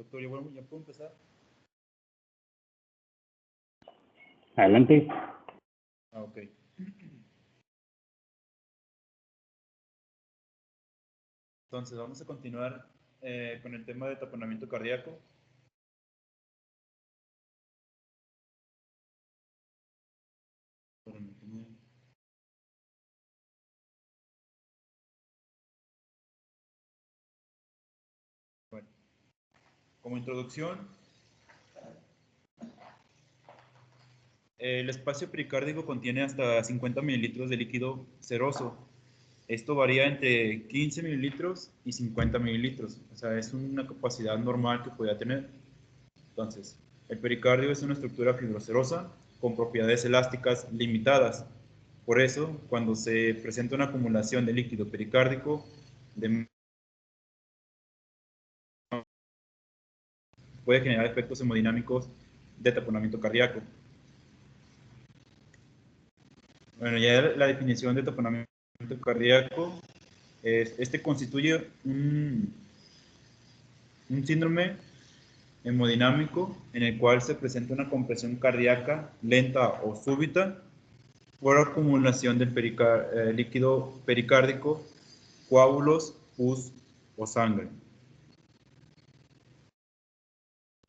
Doctor, ¿ya puedo empezar? Adelante. Ok. Entonces, vamos a continuar con el tema de taponamiento cardíaco. Bueno, como introducción, el espacio pericárdico contiene hasta 50 mililitros de líquido seroso. Esto varía entre 15 mililitros y 50 mililitros. O sea, es una capacidad normal que podría tener. Entonces, el pericardio es una estructura fibroserosa con propiedades elásticas limitadas. Por eso, cuando se presenta una acumulación de líquido pericárdico, puede generar efectos hemodinámicos de taponamiento cardíaco. Bueno, ya la definición de taponamiento cardíaco este constituye un síndrome hemodinámico en el cual se presenta una compresión cardíaca lenta o súbita por acumulación del líquido pericárdico, coágulos, pus o sangre.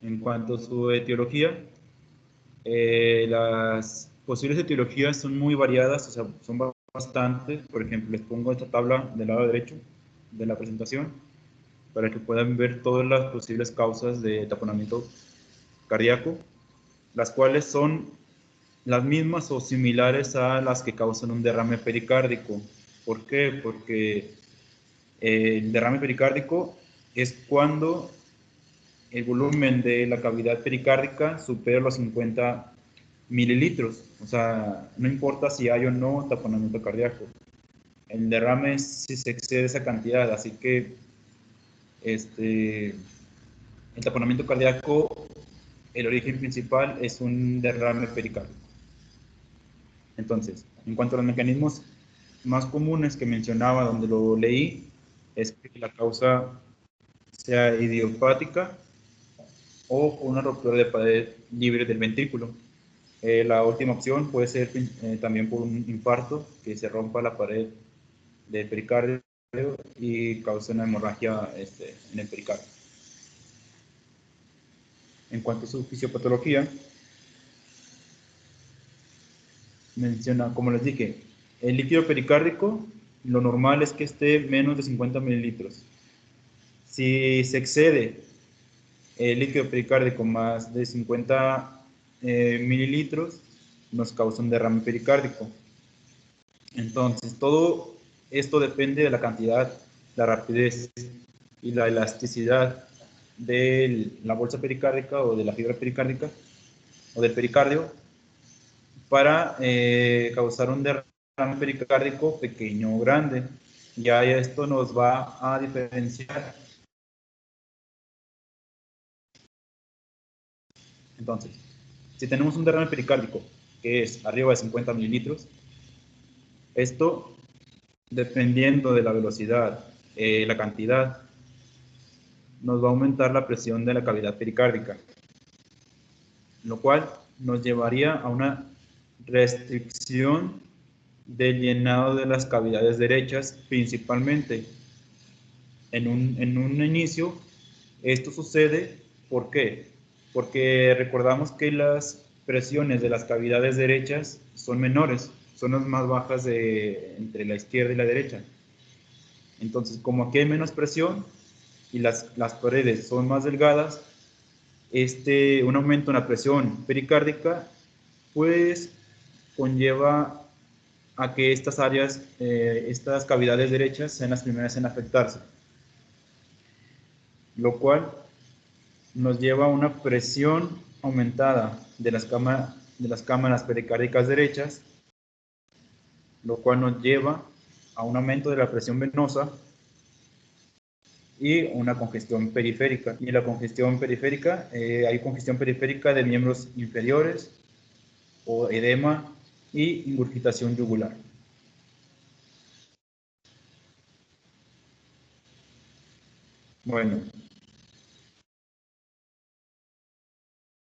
En cuanto a su etiología, las posibles etiologías son muy variadas, o sea, son bastantes. Por ejemplo, les pongo esta tabla del lado derecho de la presentación para que puedan ver todas las posibles causas de taponamiento cardíaco, las cuales son las mismas o similares a las que causan un derrame pericárdico. ¿Por qué? Porque el derrame pericárdico es cuando el volumen de la cavidad pericárdica supera los 50 mililitros. O sea, no importa si hay o no taponamiento cardíaco. El derrame es si se excede esa cantidad. Así que el taponamiento cardíaco, el origen principal es un derrame pericárdico. Entonces, en cuanto a los mecanismos más comunes que mencionaba, donde lo leí, es que la causa sea idiopática o una ruptura de pared libre del ventrículo. La última opción puede ser también por un infarto, que se rompa la pared del pericardio y cause una hemorragia en el pericardio. En cuanto a su fisiopatología, menciona, como les dije, el líquido pericárdico, lo normal es que esté menos de 50 mililitros. Si se excede el líquido pericárdico más de 50 mililitros, nos causa un derrame pericárdico. Entonces, todo esto depende de la cantidad, la rapidez y la elasticidad de la bolsa pericárdica o de la fibra pericárdica o del pericardio para causar un derrame pericárdico pequeño o grande. Ya esto nos va a diferenciar. Entonces, si tenemos un derrame pericárdico que es arriba de 50 mililitros, esto, dependiendo de la velocidad, la cantidad, nos va a aumentar la presión de la cavidad pericárdica, lo cual nos llevaría a una restricción del llenado de las cavidades derechas, principalmente. En un inicio, esto sucede, ¿por qué? Porque recordamos que las presiones de las cavidades derechas son menores, son las más bajas entre la izquierda y la derecha. Entonces, como aquí hay menos presión y las paredes son más delgadas, un aumento en la presión pericárdica, pues conlleva a que estas áreas, estas cavidades derechas sean las primeras en afectarse, lo cual nos lleva a una presión aumentada de las cámaras pericárdicas derechas, lo cual nos lleva a un aumento de la presión venosa y una congestión periférica. Y la congestión periférica, hay congestión periférica de miembros inferiores o edema y ingurgitación yugular. Bueno,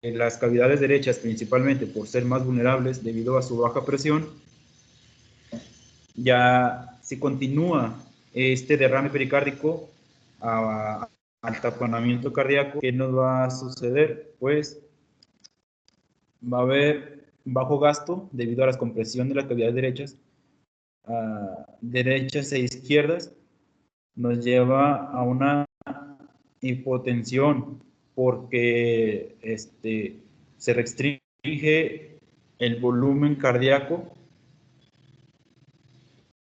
las cavidades derechas, principalmente por ser más vulnerables debido a su baja presión, ya si continúa este derrame pericárdico al taponamiento cardíaco, ¿qué nos va a suceder? Pues va a haber bajo gasto debido a la compresión de las cavidades derechas e izquierdas, nos lleva a una hipotensión porque se restringe el volumen cardíaco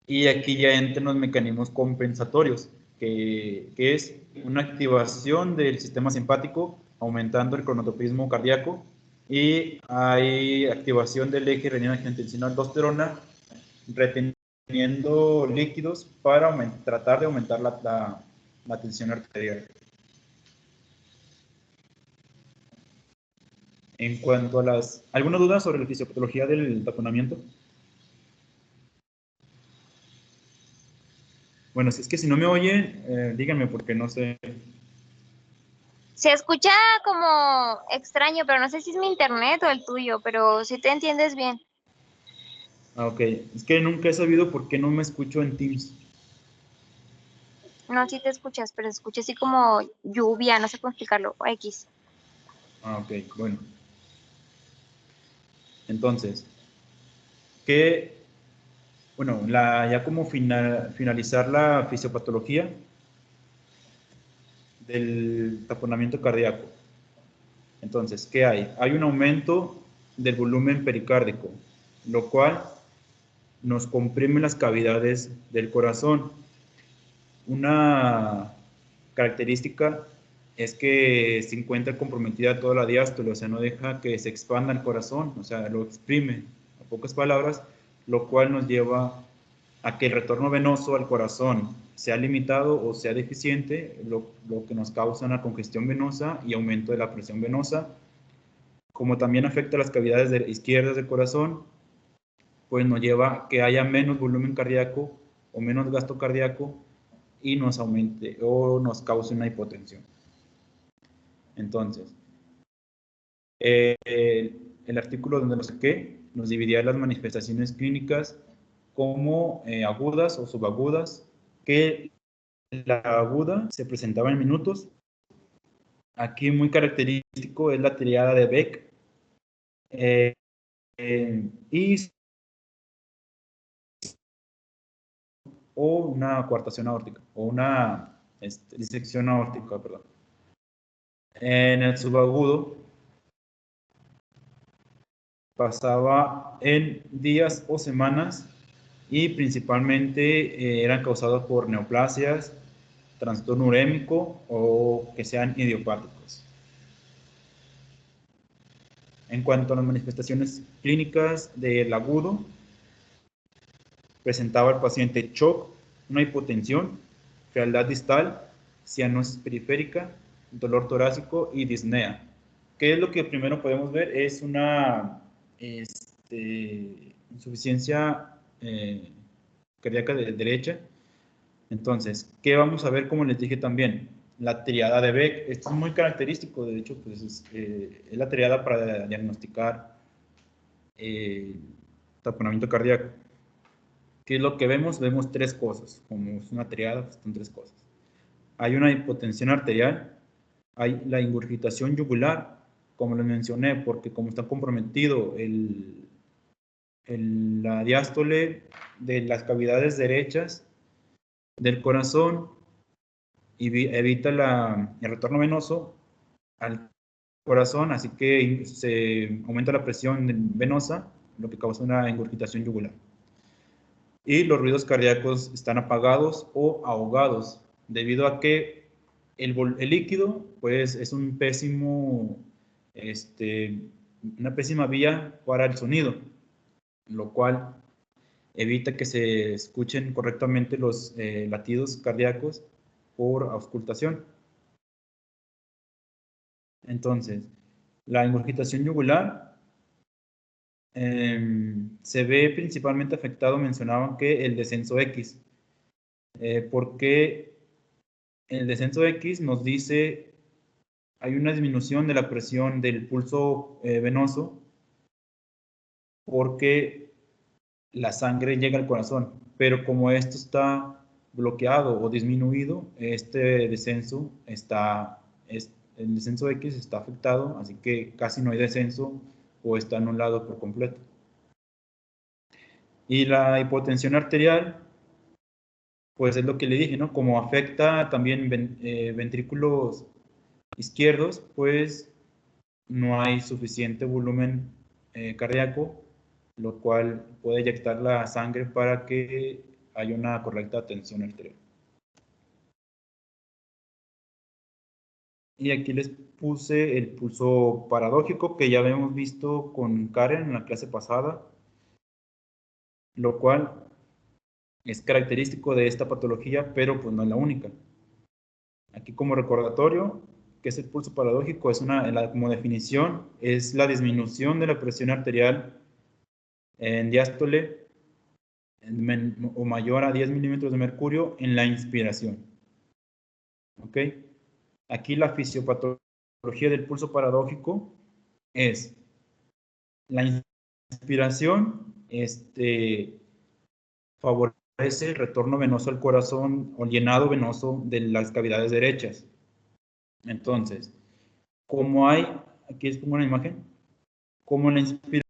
y aquí ya entran los mecanismos compensatorios, que es una activación del sistema simpático aumentando el cronotropismo cardíaco y hay activación del eje renina-angiotensina-aldosterona reteniendo líquidos para tratar de aumentar la tensión arterial. En cuanto a ¿alguna duda sobre la fisiopatología del taponamiento? Bueno, si es que si no me oyen, díganme porque no sé. Se escucha como extraño, pero no sé si es mi internet o el tuyo, pero si te entiendes bien. Ok, es que nunca he sabido por qué no me escucho en Teams. No, sí te escuchas, pero se escucha así como lluvia, no sé cómo explicarlo, o X. Ok, bueno. Entonces, bueno, ya como finalizar la fisiopatología del taponamiento cardíaco. Entonces, ¿qué hay? Hay un aumento del volumen pericárdico, lo cual nos comprime las cavidades del corazón. Una característica es que se encuentra comprometida toda la diástole, o sea, no deja que se expanda el corazón, o sea, lo exprime, a pocas palabras, lo cual nos lleva a que el retorno venoso al corazón sea limitado o sea deficiente, lo que nos causa una congestión venosa y aumento de la presión venosa, como también afecta las cavidades izquierdas del corazón, pues nos lleva a que haya menos volumen cardíaco o menos gasto cardíaco y nos aumente o nos cause una hipotensión. Entonces, el artículo donde lo saqué nos dividía las manifestaciones clínicas como agudas o subagudas, que la aguda se presentaba en minutos. Aquí muy característico es la triada de Beck y o una coartación aórtica o una disección aórtica, perdón. En el subagudo pasaba en días o semanas y principalmente eran causados por neoplasias, trastorno urémico o que sean idiopáticos. En cuanto a las manifestaciones clínicas del agudo, presentaba el paciente shock, una hipotensión, frialdad distal, cianosis periférica, dolor torácico y disnea. ¿Qué es lo que primero podemos ver? Es una insuficiencia cardíaca de derecha. Entonces, ¿qué vamos a ver? Como les dije también, la triada de Beck. Esto es muy característico, de hecho, pues es la triada para diagnosticar taponamiento cardíaco. ¿Qué es lo que vemos? Vemos tres cosas. Como es una triada, pues son tres cosas. Hay una hipotensión arterial, hay la ingurgitación yugular, como les mencioné, porque como está comprometido la diástole de las cavidades derechas del corazón, y evita el retorno venoso al corazón, así que se aumenta la presión venosa, lo que causa una ingurgitación yugular. Y los ruidos cardíacos están apagados o ahogados, debido a que el líquido pues, es una pésima vía para el sonido, lo cual evita que se escuchen correctamente los latidos cardíacos por auscultación. Entonces, la ingurgitación yugular se ve principalmente afectado, mencionaban que el descenso X, porque el descenso X nos dice hay una disminución de la presión del pulso venoso porque la sangre llega al corazón, pero como esto está bloqueado o disminuido, este descenso el descenso X está afectado, así que casi no hay descenso o está anulado por completo. Y la hipotensión arterial, pues es lo que le dije, ¿no? Como afecta también ventrículos izquierdos, pues no hay suficiente volumen cardíaco, lo cual puede eyectar la sangre para que haya una correcta tensión arterial. Y aquí les puse el pulso paradójico que ya habíamos visto con Karen en la clase pasada, lo cual es característico de esta patología, pero pues no es la única. Aquí como recordatorio, ¿qué es el pulso paradójico? Como definición, es la disminución de la presión arterial en diástole o mayor a 10 milímetros de mercurio en la inspiración. ¿Ok? Aquí la fisiopatología del pulso paradójico es la inspiración, favorece el retorno venoso al corazón o llenado venoso de las cavidades derechas. Entonces, aquí les pongo una imagen, como la inspiración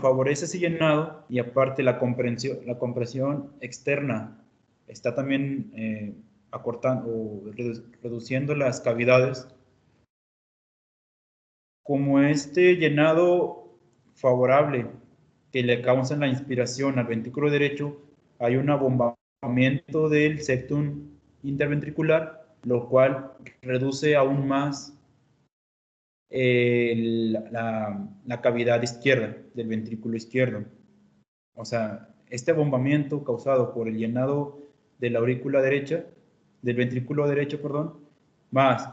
favorece ese llenado y aparte la compresión externa está también acortando o reduciendo las cavidades. Como este llenado favorable que le causa la inspiración al ventrículo derecho, hay un abombamiento del septum interventricular, lo cual reduce aún más la cavidad izquierda del ventrículo izquierdo. O sea, este abombamiento causado por el llenado de la aurícula derecha, del ventrículo derecho, perdón, más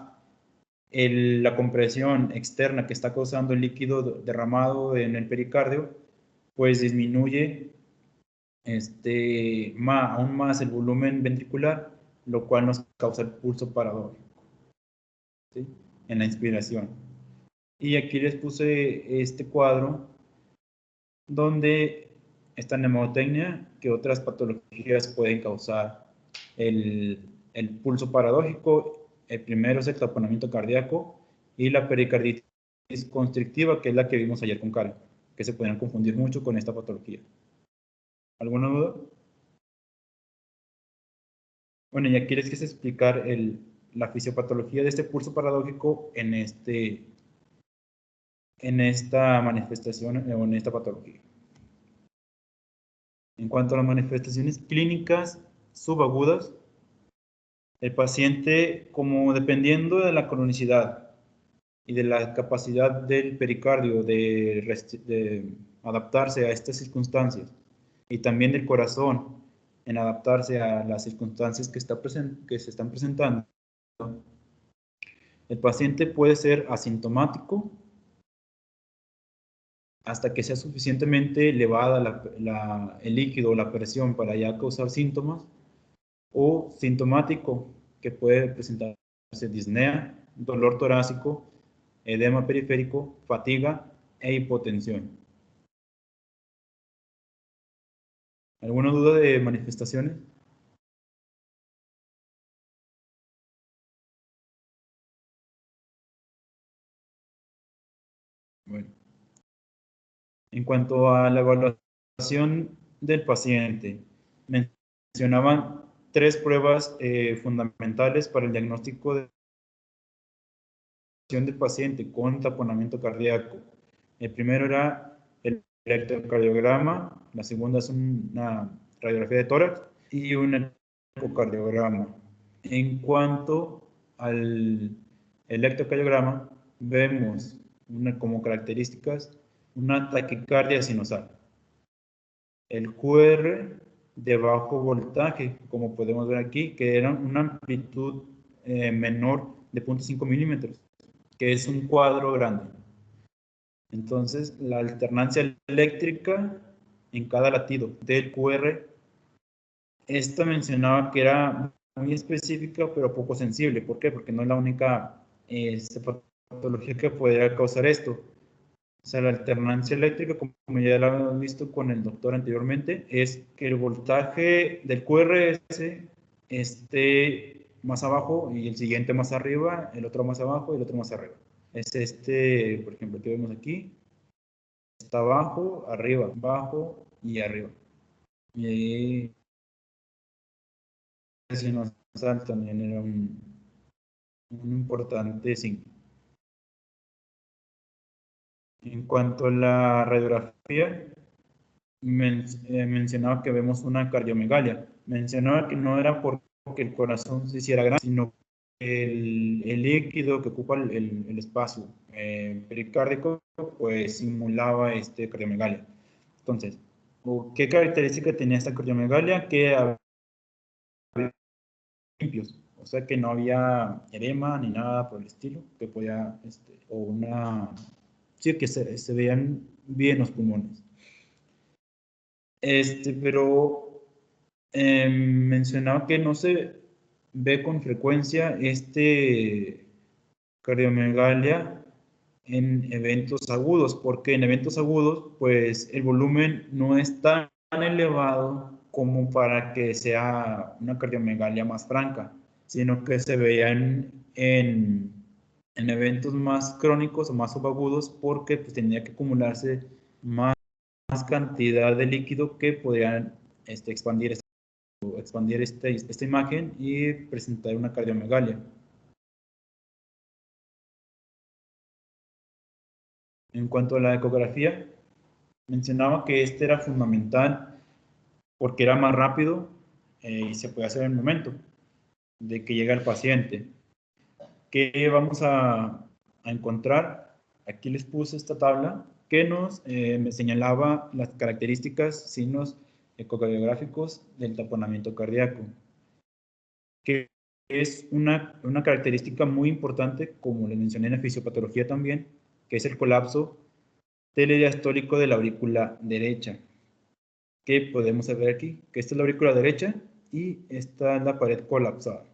la compresión externa que está causando el líquido derramado en el pericardio, pues disminuye aún más el volumen ventricular, lo cual nos causa el pulso paradójico, ¿sí? En la inspiración. Y aquí les puse este cuadro donde esta mnemotecnia que otras patologías pueden causar el pulso paradójico. El primero es el taponamiento cardíaco y la pericarditis constrictiva, que es la que vimos ayer con Karen, que se podrían confundir mucho con esta patología. ¿Alguna duda? Bueno, y aquí les quise explicar la fisiopatología de este pulso paradójico en esta manifestación o en esta patología. En cuanto a las manifestaciones clínicas subagudas, el paciente, como dependiendo de la cronicidad y de la capacidad del pericardio de adaptarse a estas circunstancias, y también del corazón en adaptarse a las circunstancias que se están presentando, el paciente puede ser asintomático hasta que sea suficientemente elevada el líquido o la presión para ya causar síntomas, o sintomático, que puede presentarse disnea, dolor torácico, edema periférico, fatiga e hipotensión. ¿Alguna duda de manifestaciones? Bueno. En cuanto a la evaluación del paciente, mencionaban 3 pruebas fundamentales para el diagnóstico del paciente con taponamiento cardíaco. El primero era el electrocardiograma, la segunda es una radiografía de tórax y un ecocardiograma. En cuanto al electrocardiograma, vemos como características una taquicardia sinusal. El QR de bajo voltaje, como podemos ver aquí, que era una amplitud menor de 0.5 milímetros, que es un cuadro grande. Entonces, la alternancia eléctrica en cada latido del QR, esta mencionaba que era muy específica, pero poco sensible. ¿Por qué? Porque no es la única patología que podría causar esto. O sea, la alternancia eléctrica, como ya lo habíamos visto con el doctor anteriormente, es que el voltaje del QRS esté más abajo y el siguiente más arriba, el otro más abajo y el otro más arriba. Es este, por ejemplo, que vemos aquí, está abajo, arriba, abajo y arriba. Y ahí, si nos sal también era un importante signo. En cuanto a la radiografía, mencionaba que vemos una cardiomegalia. Mencionaba que no era porque el corazón se hiciera grande, sino que el líquido que ocupa el espacio pericárdico, pues simulaba cardiomegalia. Entonces, ¿qué característica tenía esta cardiomegalia? Que había limpios, o sea que no había edema ni nada por el estilo, que podía, o una, sí, que se veían bien los pulmones. Pero mencionaba que no se ve con frecuencia cardiomegalia en eventos agudos, porque en eventos agudos, pues el volumen no es tan elevado como para que sea una cardiomegalia más franca, sino que se veían en eventos más crónicos o más subagudos, porque pues, tenía que acumularse más cantidad de líquido que podrían expandir esta imagen y presentar una cardiomegalia. En cuanto a la ecografía, mencionaba que este era fundamental porque era más rápido y se puede hacer en el momento de que llega el paciente. ¿Qué vamos a encontrar? Aquí les puse esta tabla que me señalaba las características, signos ecocardiográficos del taponamiento cardíaco, que es una característica muy importante, como les mencioné en la fisiopatología también, que es el colapso telediastólico de la aurícula derecha, que podemos ver aquí, que esta es la aurícula derecha y esta es la pared colapsada.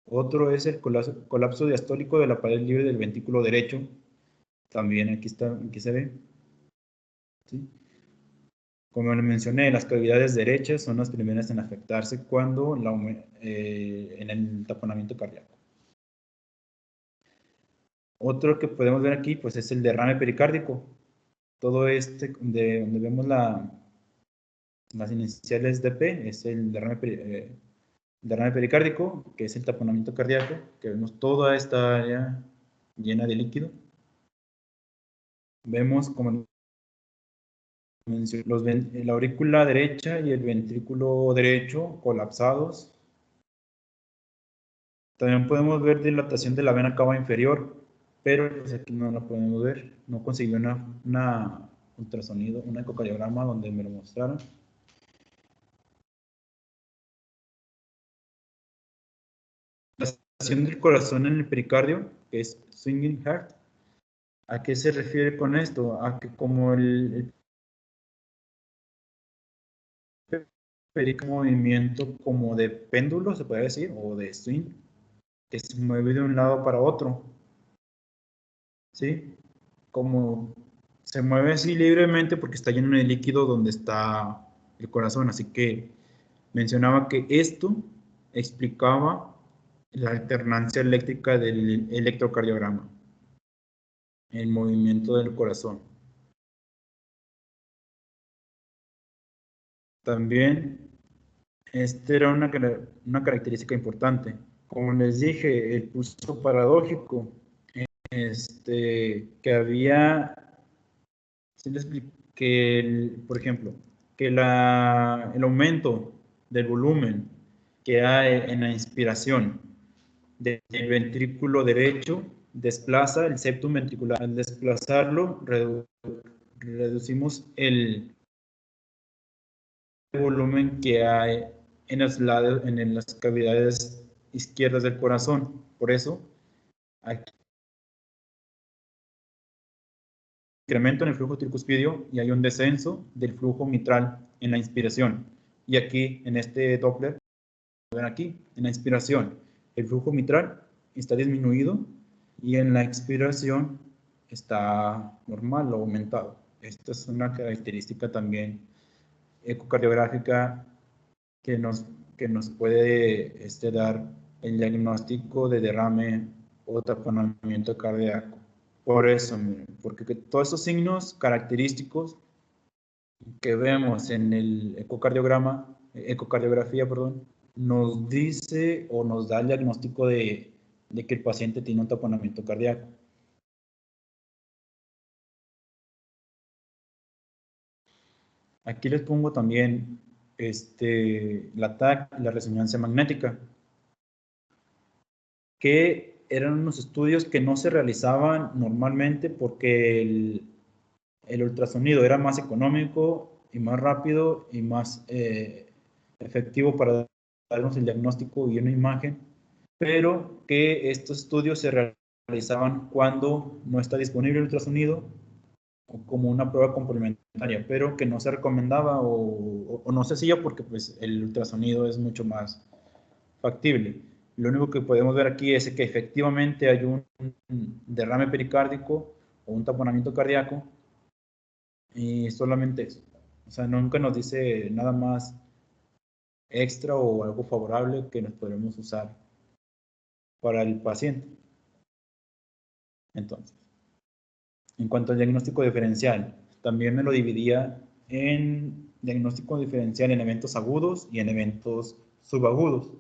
Otro es el colapso diastólico de la pared libre del ventrículo derecho, también aquí se ve. ¿Sí? Como les mencioné, las cavidades derechas son las primeras en afectarse cuando en el taponamiento cardíaco. Otro que podemos ver aquí, pues es el derrame pericárdico. Todo donde vemos las iniciales de P, es el derrame pericárdico, que es el taponamiento cardíaco, que vemos toda esta área llena de líquido. Vemos como la aurícula derecha y el ventrículo derecho colapsados. También podemos ver dilatación de la vena cava inferior, pero pues aquí no la podemos ver. No conseguí una ultrasonido, un ecocardiograma donde me lo mostraran. La estación del corazón en el pericardio, que es swinging heart. ¿A qué se refiere con esto? A que como el movimiento como de péndulo, se puede decir, o de swing, que se mueve de un lado para otro. ¿Sí? Como se mueve así libremente porque está lleno de líquido donde está el corazón. Así que mencionaba que esto explicaba la alternancia eléctrica del electrocardiograma, el movimiento del corazón. También era una característica importante. Como les dije, el pulso paradójico, que había, sí les expliqué, que por ejemplo, que el aumento del volumen que hay en la inspiración del ventrículo derecho desplaza el septum ventricular. Al desplazarlo, reducimos el volumen que hay en los lados, en las cavidades izquierdas del corazón. Por eso, aquí incremento en el flujo tricuspidio y hay un descenso del flujo mitral en la inspiración. Y aquí, en este Doppler, ven aquí, en la inspiración, el flujo mitral está disminuido y en la expiración está normal o aumentado. Esta es una característica también ecocardiográfica que nos puede dar el diagnóstico de derrame o taponamiento cardíaco. Por eso, porque todos esos signos característicos que vemos en el ecocardiografía, nos dice o nos da el diagnóstico de que el paciente tiene un taponamiento cardíaco. Aquí les pongo también la TAC, la resonancia magnética, que eran unos estudios que no se realizaban normalmente porque el ultrasonido era más económico y más rápido y más efectivo para darnos el diagnóstico y una imagen, pero que estos estudios se realizaban cuando no está disponible el ultrasonido o como una prueba complementaria, pero que no se recomendaba o no se hacía porque pues, el ultrasonido es mucho más factible. Lo único que podemos ver aquí es que efectivamente hay un derrame pericárdico o un taponamiento cardíaco y solamente eso. O sea, nunca nos dice nada más extra o algo favorable que nos podremos usar para el paciente. Entonces, en cuanto al diagnóstico diferencial, también me lo dividía en diagnóstico diferencial en eventos agudos y en eventos subagudos.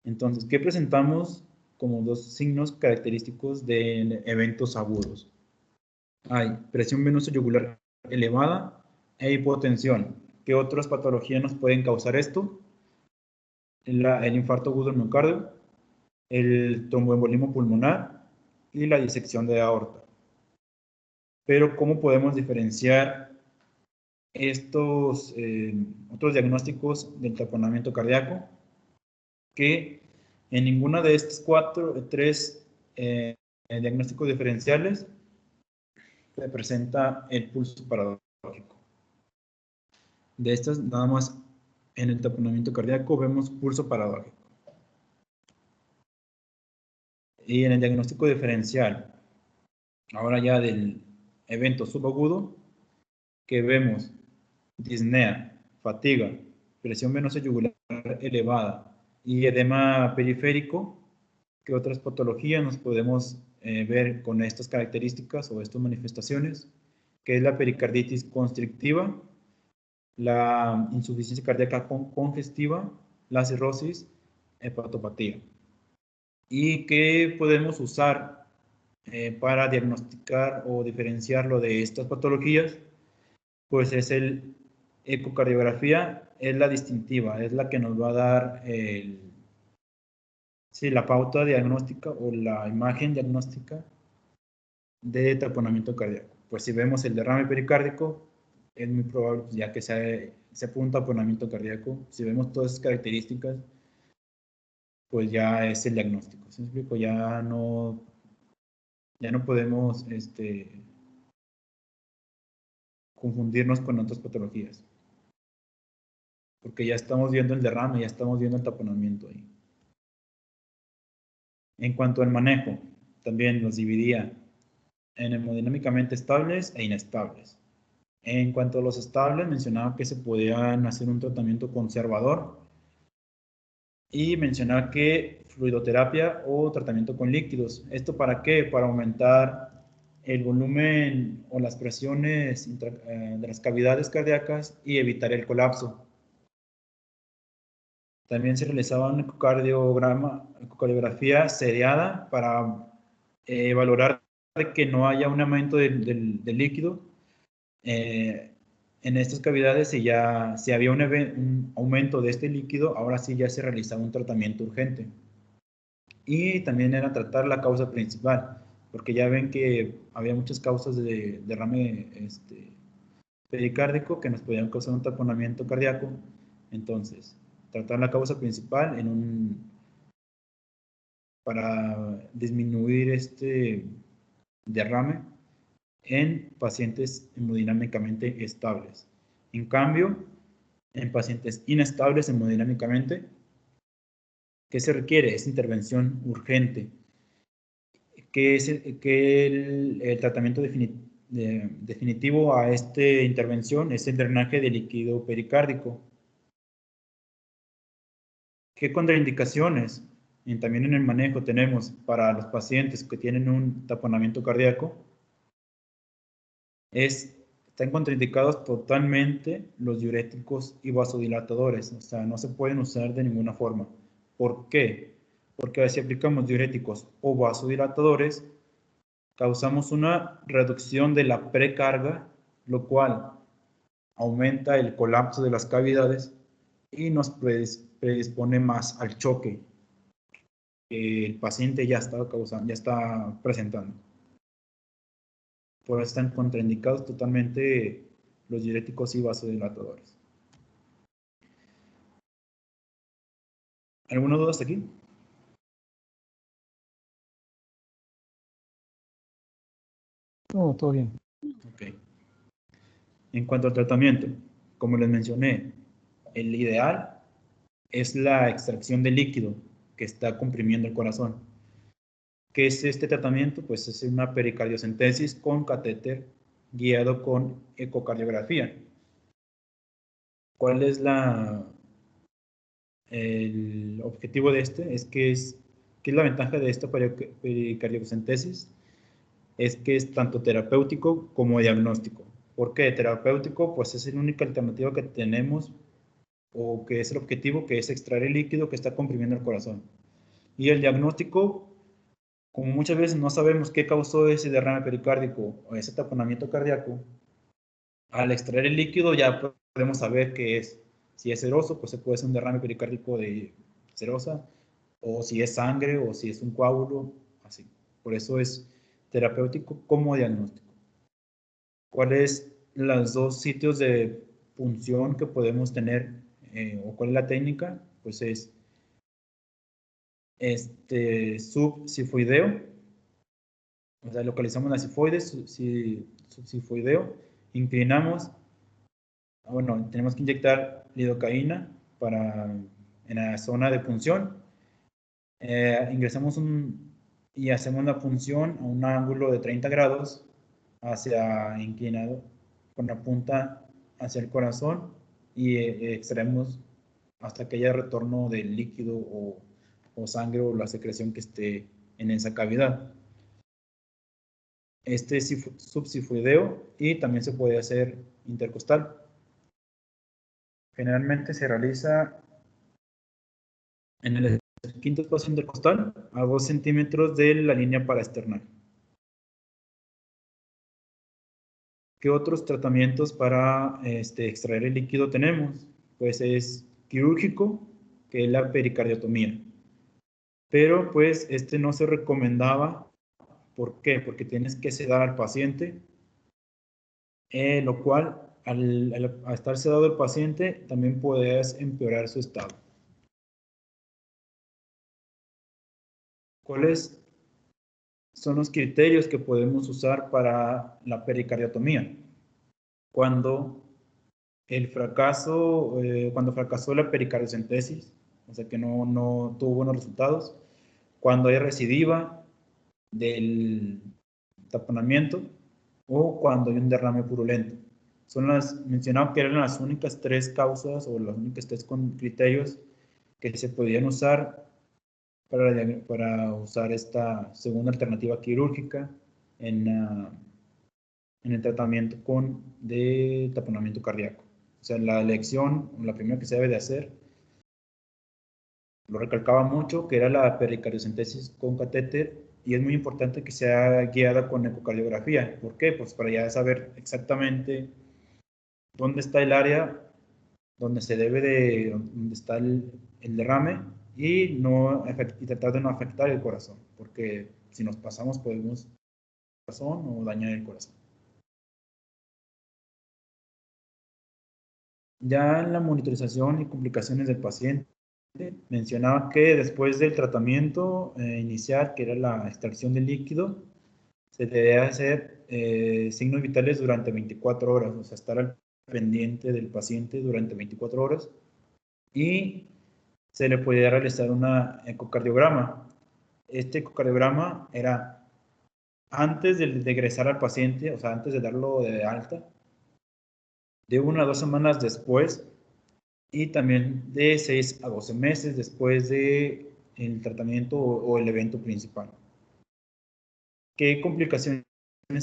Entonces, ¿qué presentamos como dos signos característicos de eventos agudos? Hay presión venosa yugular elevada e hipotensión. ¿Qué otras patologías nos pueden causar esto? El infarto agudo del miocardio, el tromboembolismo pulmonar y la disección de aorta. Pero ¿cómo podemos diferenciar estos otros diagnósticos del taponamiento cardíaco? Que en ninguna de estos tres diagnósticos diferenciales se presenta el pulso paradójico. De estas, nada más en el taponamiento cardíaco vemos pulso paradójico. Y en el diagnóstico diferencial, ahora ya del evento subagudo, que vemos disnea, fatiga, presión venosa yugular elevada y edema periférico, ¿qué otras patologías nos podemos ver con estas características o estas manifestaciones? Que es la pericarditis constrictiva, la insuficiencia cardíaca congestiva, la cirrosis, hepatopatía. ¿Y qué podemos usar para diagnosticar o diferenciarlo de estas patologías? Pues es el ecocardiografía, es la distintiva, es la que nos va a dar la pauta diagnóstica o la imagen diagnóstica de taponamiento cardíaco. Pues si vemos el derrame pericárdico, es muy probable ya que se fue un taponamiento cardíaco. Si vemos todas esas características, pues ya es el diagnóstico. ¿Sí me explico? Ya no podemos confundirnos con otras patologías. Porque ya estamos viendo el derrame, ya estamos viendo el taponamiento ahí. En cuanto al manejo, también los dividía en hemodinámicamente estables e inestables. En cuanto a los estables, mencionaba que se podían hacer un tratamiento conservador y mencionaba que fluidoterapia o tratamiento con líquidos. ¿Esto para qué? Para aumentar el volumen o las presiones de las cavidades cardíacas y evitar el colapso. También se realizaba una ecocardiografía seriada para valorar que no haya un aumento del líquido en estas cavidades y ya si había un aumento de este líquido, ahora sí ya se realizaba un tratamiento urgente. Y también era tratar la causa principal, porque ya ven que había muchas causas de derrame pericárdico que nos podían causar un taponamiento cardíaco. Entonces, tratar la causa principal para disminuir este derrame en pacientes hemodinámicamente estables. En cambio, en pacientes inestables hemodinámicamente, ¿Qué se requiere? Es intervención urgente. Que el tratamiento definitivo a esta intervención es el drenaje de líquido pericárdico. ¿Qué contraindicaciones? También en el manejo tenemos para los pacientes que tienen un taponamiento cardíaco, están contraindicados totalmente los diuréticos y vasodilatadores, o sea, no se pueden usar de ninguna forma. ¿Por qué? Porque si aplicamos diuréticos o vasodilatadores, causamos una reducción de la precarga, lo cual aumenta el colapso de las cavidades y nos predispone más al choque que el paciente ya está presentando. Por eso están contraindicados totalmente los diuréticos y vasodilatadores. ¿Alguna duda hasta aquí? No, todo bien. Ok. En cuanto al tratamiento, como les mencioné, el ideal es la extracción de líquido que está comprimiendo el corazón. ¿Qué es este tratamiento? Pues es una pericardiocentesis con catéter guiado con ecocardiografía. ¿Cuál es el objetivo de este? ¿Qué es la ventaja de esta pericardiocentesis? Es que es tanto terapéutico como diagnóstico. ¿Por qué terapéutico? Pues es la única alternativa que tenemos o que es el objetivo, que es extraer el líquido que está comprimiendo el corazón. Y el diagnóstico, como muchas veces no sabemos qué causó ese derrame pericárdico o ese taponamiento cardíaco, al extraer el líquido ya podemos saber qué es. Si es seroso, pues se puede ser un derrame pericárdico de serosa, o si es sangre, o si es un coágulo, así. Por eso es terapéutico como diagnóstico. ¿Cuáles los dos sitios de punción que podemos tener o cuál es la técnica? Pues es subsifoideo, o sea, localizamos la sifoide, subsifoideo, inclinamos, bueno, tenemos que inyectar lidocaína en la zona de punción, ingresamos y hacemos la punción a un ángulo de 30 grados inclinado con la punta hacia el corazón y extraemos hasta que haya retorno del líquido o sangre o la secreción que esté en esa cavidad. Este es subsifoideo y también se puede hacer intercostal. Generalmente se realiza en el quinto espacio intercostal a 2 centímetros de la línea paraesternal. ¿Qué otros tratamientos para extraer el líquido tenemos? Pues es quirúrgico, que es la pericardiotomía. Pero pues no se recomendaba. ¿Por qué? Porque tienes que sedar al paciente, lo cual al estar sedado el paciente también puedes empeorar su estado. ¿Cuáles son los criterios que podemos usar para la pericardiotomía? Cuando fracasó la pericardiocentesis, o sea que no tuvo buenos resultados, cuando hay recidiva del taponamiento o cuando hay un derrame purulento. Mencionaba que eran las únicas 3 causas o los únicos 3 criterios que se podían usar para usar esta segunda alternativa quirúrgica en el tratamiento de taponamiento cardíaco. O sea, la elección, la primera que se debe de hacer, lo recalcaba mucho, que era la pericardiocentesis con catéter, y es muy importante que sea guiada con ecocardiografía. ¿Por qué? Pues para ya saber exactamente dónde está el área donde donde está el derrame y tratar de no afectar el corazón, porque si nos pasamos podemos corazón o dañar el corazón. Ya en la monitorización y complicaciones del paciente, mencionaba que después del tratamiento inicial, que era la extracción del líquido, se debe hacer signos vitales durante 24 horas, o sea, estar al pendiente del paciente durante 24 horas y se le podía realizar un ecocardiograma. Este ecocardiograma era antes de ingresar al paciente, o sea, antes de darlo de alta, de 1 a 2 semanas después, y también de 6 a 12 meses después de el tratamiento o el evento principal. ¿Qué complicaciones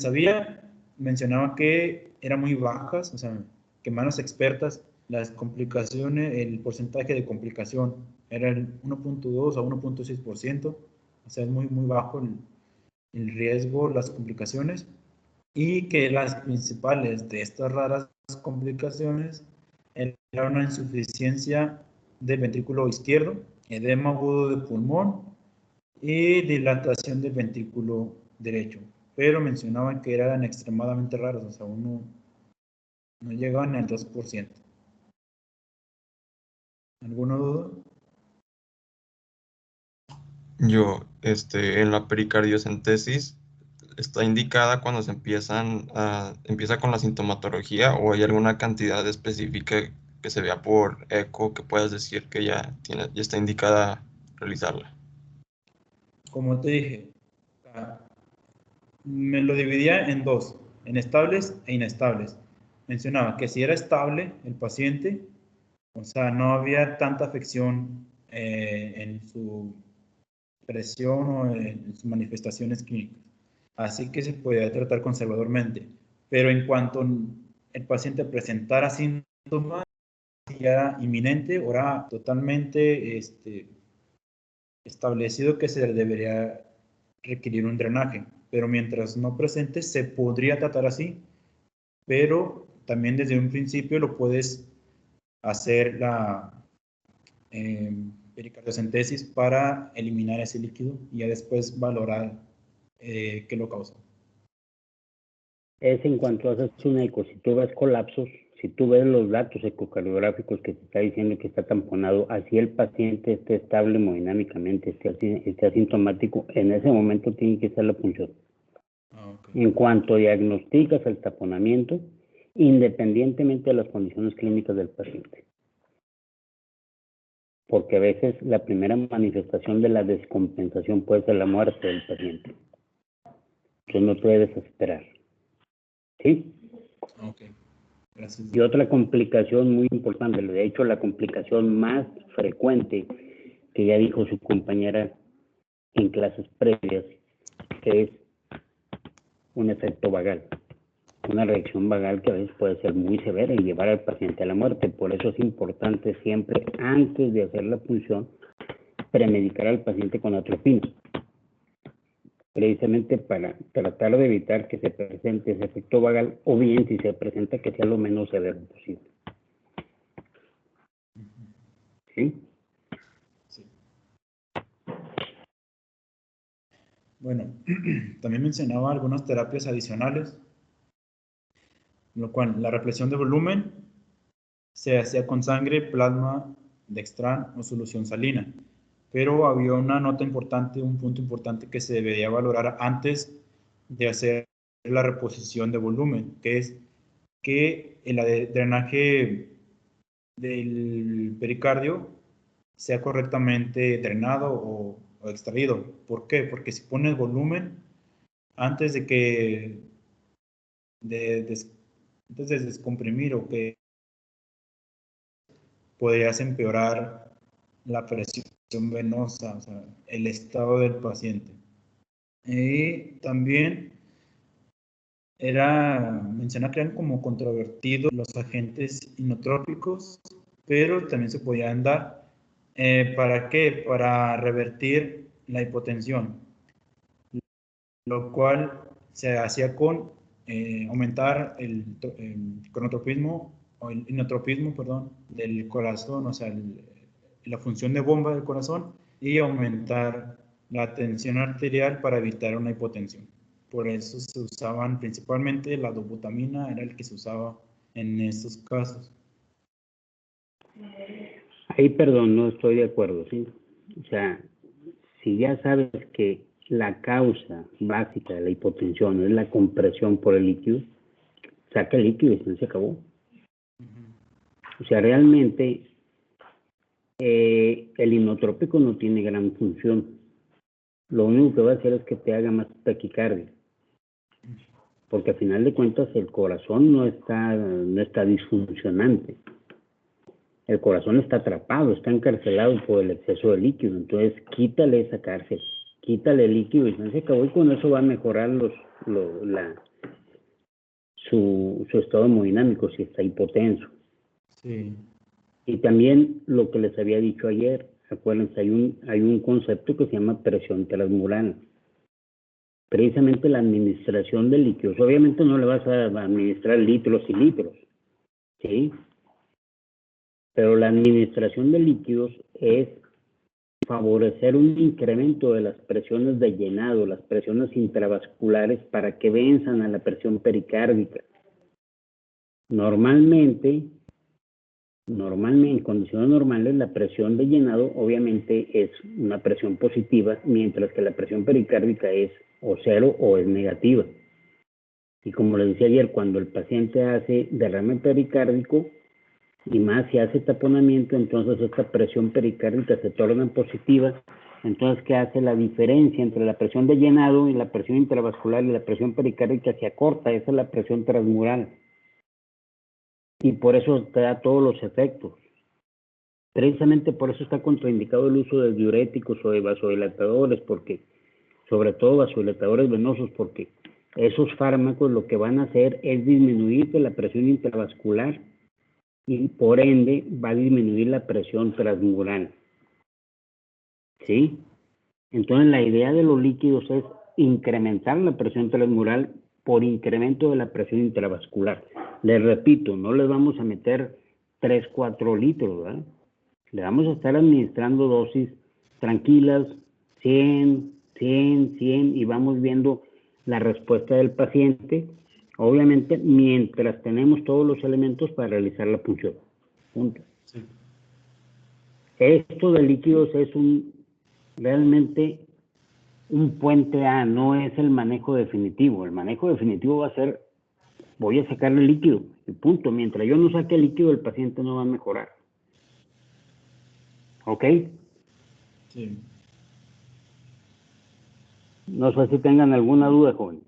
había? Mencionaba que eran muy bajas, o sea, que manos expertas, las complicaciones, el porcentaje de complicación era el 1.2 a 1.6%, o sea, es muy, muy bajo el riesgo, las complicaciones, y que las principales de estas raras complicaciones era una insuficiencia del ventrículo izquierdo, edema agudo de pulmón y dilatación del ventrículo derecho. Pero mencionaban que eran extremadamente raros, o sea, no llegaban al 2%. ¿Alguna duda? En la pericardiocentesis está indicada cuando empieza con la sintomatología, o hay alguna cantidad específica que se vea por eco que puedas decir que ya está indicada realizarla. Como te dije, me lo dividía en dos, en estables e inestables. Mencionaba que si era estable el paciente, o sea, no había tanta afección en su presión o en sus manifestaciones clínicas. Así que se podía tratar conservadormente. Pero en cuanto el paciente presentara síntomas, ya era inminente o era totalmente establecido que se debería requerir un drenaje. Pero mientras no presente, se podría tratar así, pero también desde un principio lo puedes hacer la pericardiocentesis para eliminar ese líquido y ya después valorar qué lo causa. Es en cuanto haces una eco, si tú ves colapsos, si tú ves los datos ecocardiográficos que te está diciendo que está tamponado, así el paciente esté estable hemodinámicamente, esté asintomático, en ese momento tiene que hacer la punción. Okay. En cuanto diagnosticas el taponamiento, independientemente de las condiciones clínicas del paciente. Porque a veces la primera manifestación de la descompensación puede ser la muerte del paciente. Entonces no te debes esperar. ¿Sí? Ok, gracias. Y otra complicación muy importante, de hecho la complicación más frecuente que ya dijo su compañera en clases previas, es un efecto vagal. Una reacción vagal que a veces puede ser muy severa y llevar al paciente a la muerte. Por eso es importante siempre, antes de hacer la punción, premedicar al paciente con atropina, precisamente para tratar de evitar que se presente ese efecto vagal, o bien si se presenta que sea lo menos severo posible. ¿Sí? Sí. Bueno, también mencionaba algunas terapias adicionales, lo cual la represión de volumen se hacía con sangre, plasma, dextran o solución salina. Pero había una nota importante, un punto importante que se debería valorar antes de hacer la reposición de volumen, que es que el drenaje del pericardio sea correctamente drenado o extraído. ¿Por qué? Porque si pones volumen antes de que antes de descomprimir o que podrías empeorar la presión venosa, o sea, el estado del paciente. Y también mencionar que eran como controvertidos los agentes inotrópicos, pero también se podían dar. ¿Para qué? Para revertir la hipotensión, lo cual se hacía con aumentar el cronotropismo o el inotropismo, perdón, del corazón, o sea, la función de bomba del corazón, y aumentar la tensión arterial para evitar una hipotensión. Por eso se usaban principalmente la dobutamina, era el que se usaba en estos casos. Ahí, perdón, no estoy de acuerdo, ¿sí? O sea, si ya sabes que la causa básica de la hipotensión es la compresión por el líquido, saca el líquido y se acabó. O sea, realmente el inotrópico no tiene gran función. Lo único que va a hacer es que te haga más taquicardia. Porque al final de cuentas el corazón no está disfuncionante. El corazón está atrapado, está encarcelado por el exceso de líquido. Entonces quítale esa cárcel, quítale el líquido y se acabó, y con eso va a mejorar su estado hemodinámico si está hipotenso. Sí. Y también lo que les había dicho ayer, acuérdense, hay un concepto que se llama presión transmural. Precisamente la administración de líquidos. Obviamente no le vas a administrar litros y litros, ¿sí? Pero la administración de líquidos es favorecer un incremento de las presiones de llenado, las presiones intravasculares, para que venzan a la presión pericárdica. Normalmente, en condiciones normales, la presión de llenado obviamente es una presión positiva, mientras que la presión pericárdica es o cero o es negativa. Y como les decía ayer, cuando el paciente hace derrame pericárdico, y más si hace taponamiento, entonces esta presión pericárdica se torna positiva. Entonces, ¿qué hace? La diferencia entre la presión de llenado y la presión intravascular y la presión pericárdica se acorta. Esa es la presión transmural. Y por eso te da todos los efectos. Precisamente por eso está contraindicado el uso de diuréticos o de vasodilatadores, porque, sobre todo vasodilatadores venosos, porque esos fármacos lo que van a hacer es disminuir la presión intravascular y por ende va a disminuir la presión transmural. ¿Sí? Entonces la idea de los líquidos es incrementar la presión transmural por incremento de la presión intravascular. Les repito, no les vamos a meter 3, 4 litros, ¿verdad? Le vamos a estar administrando dosis tranquilas, 100, 100, 100, y vamos viendo la respuesta del paciente, obviamente mientras tenemos todos los elementos para realizar la punción. Punto. Sí. Esto de líquidos es realmente un puente A, no es el manejo definitivo. El manejo definitivo va a ser, voy a sacarle líquido, y punto. Mientras yo no saque el líquido, el paciente no va a mejorar. ¿Ok? Sí. No sé si tengan alguna duda, jóvenes.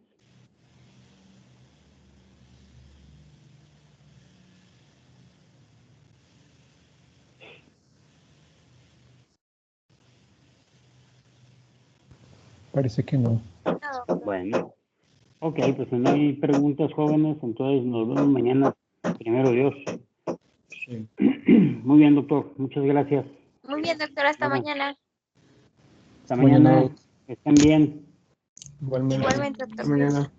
Parece que no. Bueno, ok, pues si no hay preguntas, jóvenes, entonces nos vemos mañana, primero Dios. Sí. Muy bien, doctor, muchas gracias. Muy bien, doctor, hasta Bueno. mañana. Hasta Mañana. mañana. Estén bien. Igualmente. Igualmente, Hasta doctor. mañana.